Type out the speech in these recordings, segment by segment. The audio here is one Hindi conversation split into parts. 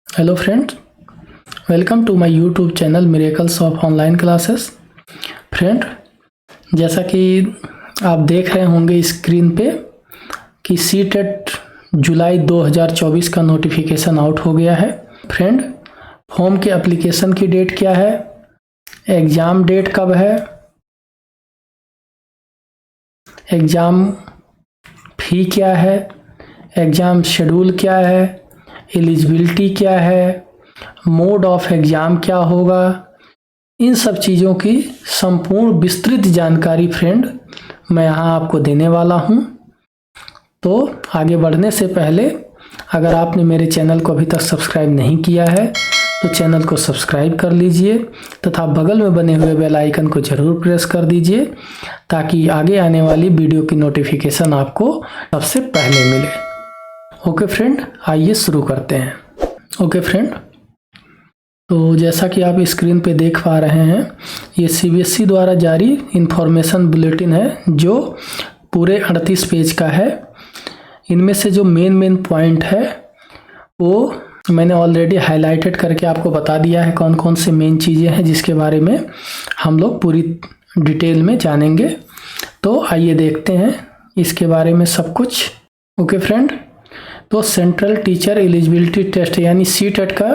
Hello friends, welcome to my YouTube channel miracles of online classes. Friend, जैसा कि आप देख रहे होंगे स्क्रीन पे कि सीटेट जुलाई 2024 का नोटिफिकेशन आउट हो गया है। फ्रेंड, फॉर्म के एप्लीकेशन की डेट क्या है, एग्ज़ाम डेट कब है, एग्ज़ाम फ़ी क्या है, एग्ज़ाम शेड्यूल क्या है, एलिजिबिलिटी क्या है, मोड ऑफ एग्ज़ाम क्या होगा, इन सब चीज़ों की संपूर्ण विस्तृत जानकारी फ्रेंड मैं यहाँ आपको देने वाला हूँ। तो आगे बढ़ने से पहले अगर आपने मेरे चैनल को अभी तक सब्सक्राइब नहीं किया है तो चैनल को सब्सक्राइब कर लीजिए तथा बगल में बने हुए बेल आइकन को ज़रूर प्रेस कर दीजिए ताकि आगे आने वाली वीडियो की नोटिफिकेशन आपको सबसे पहले मिले। ओके फ्रेंड, आइए शुरू करते हैं। ओके फ्रेंड, तो जैसा कि आप स्क्रीन पे देख पा रहे हैं, ये सीबीएसई द्वारा जारी इंफॉर्मेशन बुलेटिन है जो पूरे 38 पेज का है। इनमें से जो मेन पॉइंट है वो मैंने ऑलरेडी हाईलाइटेड करके आपको बता दिया है कौन कौन से मेन चीज़ें हैं जिसके बारे में हम लोग पूरी डिटेल में जानेंगे। तो आइए देखते हैं इसके बारे में सब कुछ। ओके फ्रेंड, तो सेंट्रल टीचर एलिजिबिलिटी टेस्ट यानी सीटेट का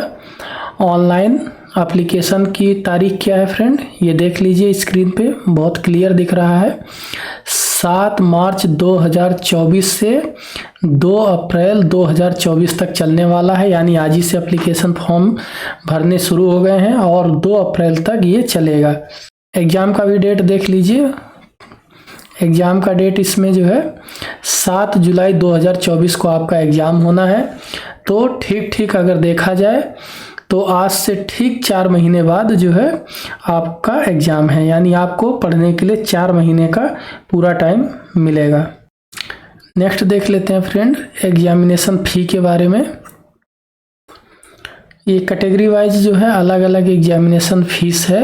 ऑनलाइन एप्लीकेशन की तारीख क्या है फ्रेंड, ये देख लीजिए स्क्रीन पे, बहुत क्लियर दिख रहा है। 7 मार्च 2024 से 2 अप्रैल 2024 तक चलने वाला है, यानी आज ही से एप्लीकेशन फॉर्म भरने शुरू हो गए हैं और 2 अप्रैल तक ये चलेगा। एग्ज़ाम का भी डेट देख लीजिए, एग्ज़ाम का डेट इसमें जो है 7 जुलाई 2024 को आपका एग्ज़ाम होना है। तो ठीक अगर देखा जाए तो आज से ठीक 4 महीने बाद जो है आपका एग्ज़ाम है, यानी आपको पढ़ने के लिए 4 महीने का पूरा टाइम मिलेगा। नेक्स्ट देख लेते हैं फ्रेंड एग्जामिनेशन फ़ी के बारे में। ये कैटेगरी वाइज जो है अलग अलग एग्जामिनेशन फीस है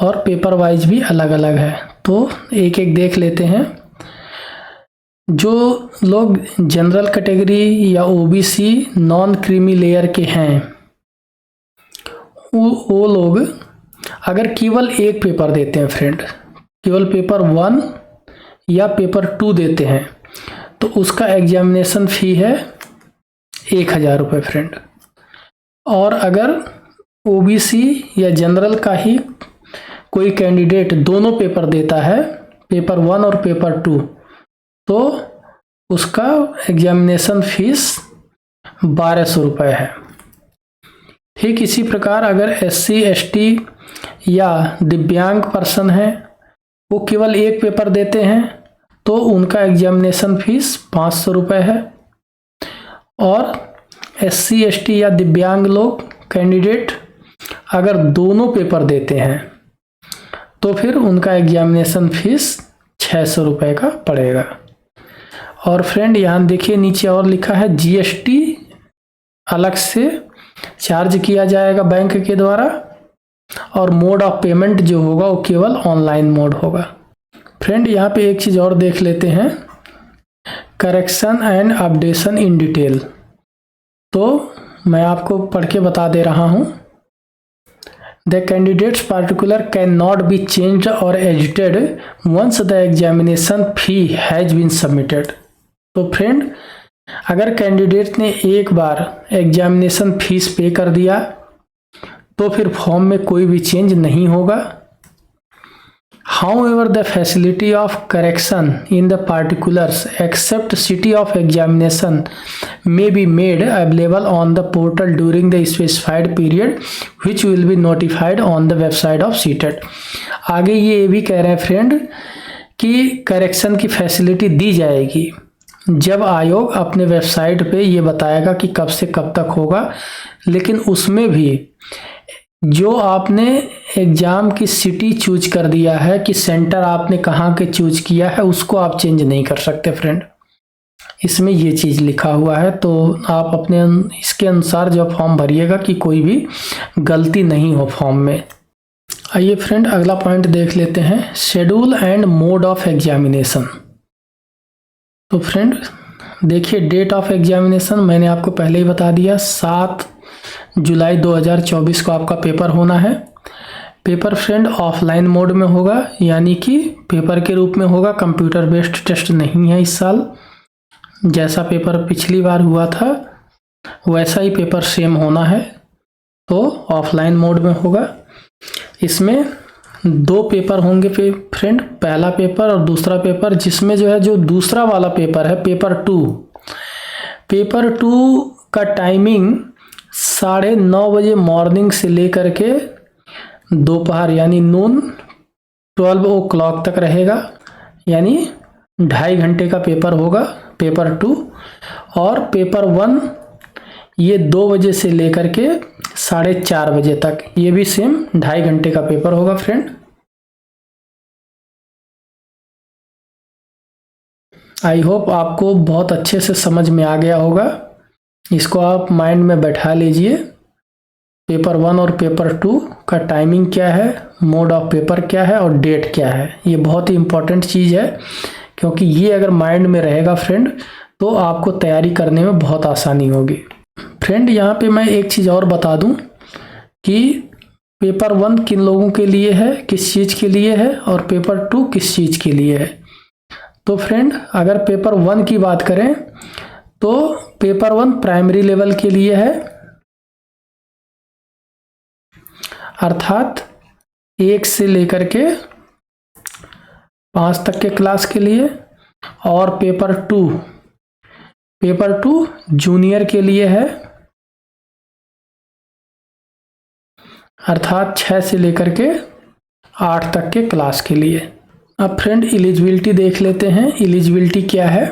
और पेपर वाइज भी अलग अलग है, तो एक एक देख लेते हैं। जो लोग जनरल कैटेगरी या ओबीसी नॉन क्रीमी लेयर के हैं वो लोग अगर केवल एक पेपर देते हैं फ्रेंड, केवल पेपर 1 या पेपर 2 देते हैं तो उसका एग्जामिनेशन फ़ी है 1000 रुपये फ्रेंड। और अगर ओबीसी या जनरल का ही कोई कैंडिडेट दोनों पेपर देता है, पेपर 1 और पेपर 2, तो उसका एग्जामिनेशन फीस 1200 रुपये है। ठीक इसी प्रकार अगर SC ST या दिव्यांग पर्सन है वो केवल एक पेपर देते हैं तो उनका एग्जामिनेशन फीस 500 रुपये है। और SC ST या दिव्यांग लोग कैंडिडेट अगर दोनों पेपर देते हैं तो फिर उनका एग्जामिनेशन फीस 600 रुपये का पड़ेगा। और फ्रेंड यहाँ देखिए नीचे और लिखा है GST अलग से चार्ज किया जाएगा बैंक के द्वारा और मोड ऑफ पेमेंट जो होगा वो केवल ऑनलाइन मोड होगा। फ्रेंड यहाँ पे एक चीज़ और देख लेते हैं, correction and updation in detail. तो मैं आपको पढ़ के बता दे रहा हूँ। The candidates particular can not be changed or edited once the examination fee has been submitted. तो फ्रेंड, अगर कैंडिडेट ने एक बार एग्जामिनेशन फीस पे कर दिया तो फिर फॉर्म में कोई भी चेंज नहीं होगा। However the facility of correction in the particulars except city of examination may be made available on the portal during the specified period which will be notified on the website of CTET। आगे ये भी कह रहे हैं फ्रेंड कि करेक्शन की फैसिलिटी दी जाएगी जब आयोग अपने वेबसाइट पे ये बताएगा कि कब से कब तक होगा, लेकिन उसमें भी जो आपने एग्ज़ाम की सिटी चूज कर दिया है कि सेंटर आपने कहाँ के चूज किया है उसको आप चेंज नहीं कर सकते फ्रेंड, इसमें ये चीज़ लिखा हुआ है। तो आप अपने इसके अनुसार जब फॉर्म भरिएगा कि कोई भी गलती नहीं हो फॉर्म में। आइए फ्रेंड अगला पॉइंट देख लेते हैं, schedule and mode of examination. तो फ्रेंड देखिए डेट ऑफ एग्जामिनेशन मैंने आपको पहले ही बता दिया, 7 जुलाई 2024 को आपका पेपर होना है। पेपर फ्रेंड ऑफलाइन मोड में होगा, यानी कि पेपर के रूप में होगा, कंप्यूटर बेस्ड टेस्ट नहीं है इस साल। जैसा पेपर पिछली बार हुआ था वैसा ही पेपर सेम होना है, तो ऑफलाइन मोड में होगा। इसमें 2 पेपर होंगे फ्रेंड, पहला पेपर और दूसरा पेपर, जिसमें जो दूसरा वाला पेपर है पेपर 2 का टाइमिंग 9:30 बजे मॉर्निंग से लेकर के दोपहर यानी नून 12 o'clock तक रहेगा, यानी 2.5 घंटे का पेपर होगा पेपर 2। और पेपर 1 ये 2 बजे से लेकर के 4:30 बजे तक, ये भी सेम 2.5 घंटे का पेपर होगा फ्रेंड। आई होप आपको बहुत अच्छे से समझ में आ गया होगा। इसको आप माइंड में बैठा लीजिए। पेपर 1 और पेपर 2 का टाइमिंग क्या है, मोड ऑफ पेपर क्या है और डेट क्या है, ये बहुत ही इम्पोर्टेंट चीज़ है, क्योंकि ये अगर माइंड में रहेगा फ्रेंड तो आपको तैयारी करने में बहुत आसानी होगी। फ्रेंड यहाँ पे मैं एक चीज़ और बता दूं कि पेपर 1 किन लोगों के लिए है, किस चीज़ के लिए है, और पेपर 2 किस चीज़ के लिए है। तो फ्रेंड अगर पेपर 1 की बात करें तो पेपर 1 प्राइमरी लेवल के लिए है, अर्थात 1 से लेकर के 5 तक के क्लास के लिए। और पेपर 2 जूनियर के लिए है, अर्थात 6 से लेकर के 8 तक के क्लास के लिए। अब फ्रेंड एलिजिबिलिटी देख लेते हैं, एलिजिबिलिटी क्या है।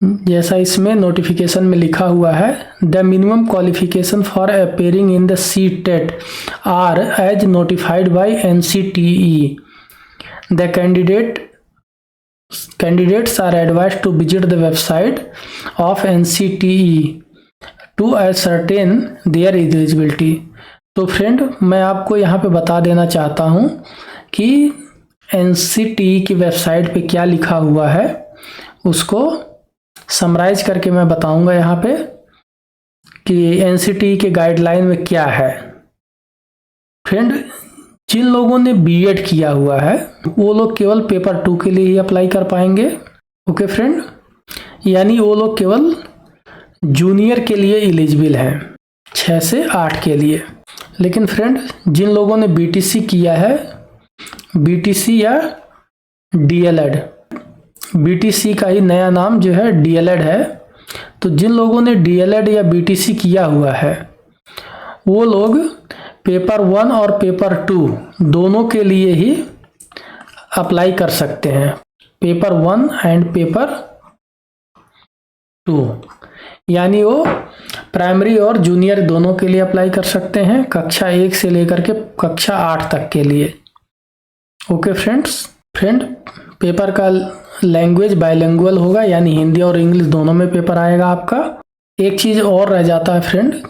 जैसा इसमें नोटिफिकेशन में लिखा हुआ है, the minimum qualification for appearing in the CTET are as notified by NCTE। The candidates are advised to visit the website of NCTE to ascertain their eligibility। तो फ्रेंड मैं आपको यहाँ पे बता देना चाहता हूँ कि NCTE की वेबसाइट पे क्या लिखा हुआ है, उसको समराइज करके मैं बताऊंगा यहाँ पे कि NCTE के गाइडलाइन में क्या है। फ्रेंड जिन लोगों ने B.Ed किया हुआ है वो लोग केवल पेपर 2 के लिए ही अप्लाई कर पाएंगे। ओके फ्रेंड, यानी वो लोग केवल जूनियर के लिए एलिजिबल हैं 6 से 8 के लिए। लेकिन फ्रेंड जिन लोगों ने BTC किया है, BTC या DLED, BTC का ही नया नाम जो है DLED है, तो जिन लोगों ने DLED या BTC किया हुआ है वो लोग पेपर 1 और पेपर 2 दोनों के लिए ही अप्लाई कर सकते हैं, पेपर 1 एंड पेपर 2, यानी वो प्राइमरी और जूनियर दोनों के लिए अप्लाई कर सकते हैं, कक्षा 1 से लेकर के कक्षा 8 तक के लिए। ओके फ्रेंड्स, पेपर का लैंग्वेज बाइलिंगुअल होगा, यानी हिंदी और इंग्लिश दोनों में पेपर आएगा आपका। एक चीज़ और रह जाता है फ्रेंड,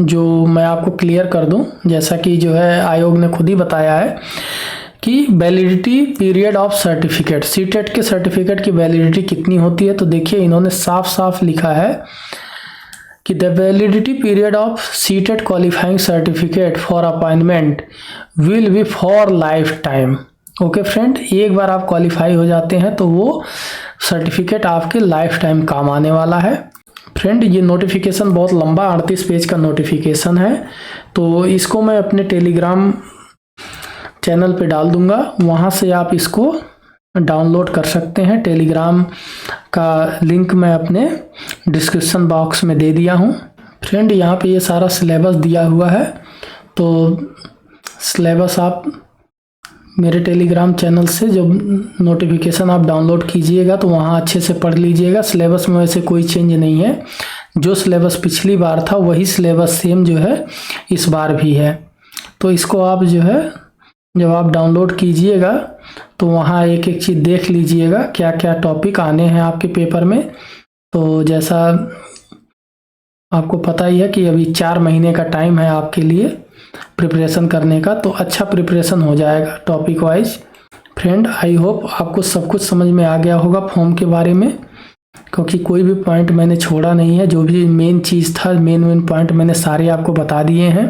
जो मैं आपको क्लियर कर दूं, जैसा कि जो है आयोग ने खुद ही बताया है कि validity period of certificate, CTET के सर्टिफिकेट की वैलिडिटी कितनी होती है। तो देखिए इन्होंने साफ साफ लिखा है कि the validity period of CTET qualifying certificate for appointment will be for life time. Okay friend, एक बार आप क्वालिफाई हो जाते हैं तो वो सर्टिफिकेट आपके लाइफ टाइम काम आने वाला है। फ्रेंड ये नोटिफिकेशन बहुत लंबा 38 पेज का नोटिफिकेशन है, तो इसको मैं अपने टेलीग्राम चैनल पे डाल दूंगा, वहाँ से आप इसको डाउनलोड कर सकते हैं। टेलीग्राम का लिंक मैं अपने डिस्क्रिप्शन बॉक्स में दे दिया हूँ। फ्रेंड यहाँ पे ये सारा सिलेबस दिया हुआ है, तो सिलेबस आप मेरे टेलीग्राम चैनल से जब नोटिफिकेशन आप डाउनलोड कीजिएगा तो वहाँ अच्छे से पढ़ लीजिएगा। सिलेबस में वैसे कोई चेंज नहीं है, जो सिलेबस पिछली बार था वही सिलेबस सेम जो है इस बार भी है। तो इसको आप जो है जब आप डाउनलोड कीजिएगा तो वहाँ एक एक चीज़ देख लीजिएगा क्या क्या टॉपिक आने हैं आपके पेपर में। तो जैसा आपको पता ही है कि अभी 4 महीने का टाइम है आपके लिए प्रिपरेशन करने का, तो अच्छा प्रिपरेशन हो जाएगा topic wise. Friend I hope आपको सब कुछ समझ में आ गया होगा फॉर्म के बारे में। क्योंकि कोई भी पॉइंट मैंने छोड़ा नहीं है। जो भी मेन चीज़ था, मेन पॉइंट मैंने सारे आपको बता दिए हैं।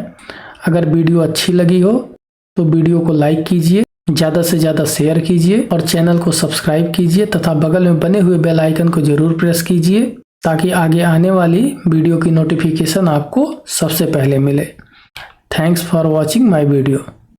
अगर वीडियो अच्छी लगी हो तो वीडियो को लाइक कीजिए, ज़्यादा से ज़्यादा शेयर कीजिए और चैनल को सब्सक्राइब कीजिए तथा बगल में बने हुए बेल आइकन को ज़रूर प्रेस कीजिए ताकि आगे आने वाली वीडियो की नोटिफिकेशन आपको सबसे पहले मिले। Thanks for watching my video.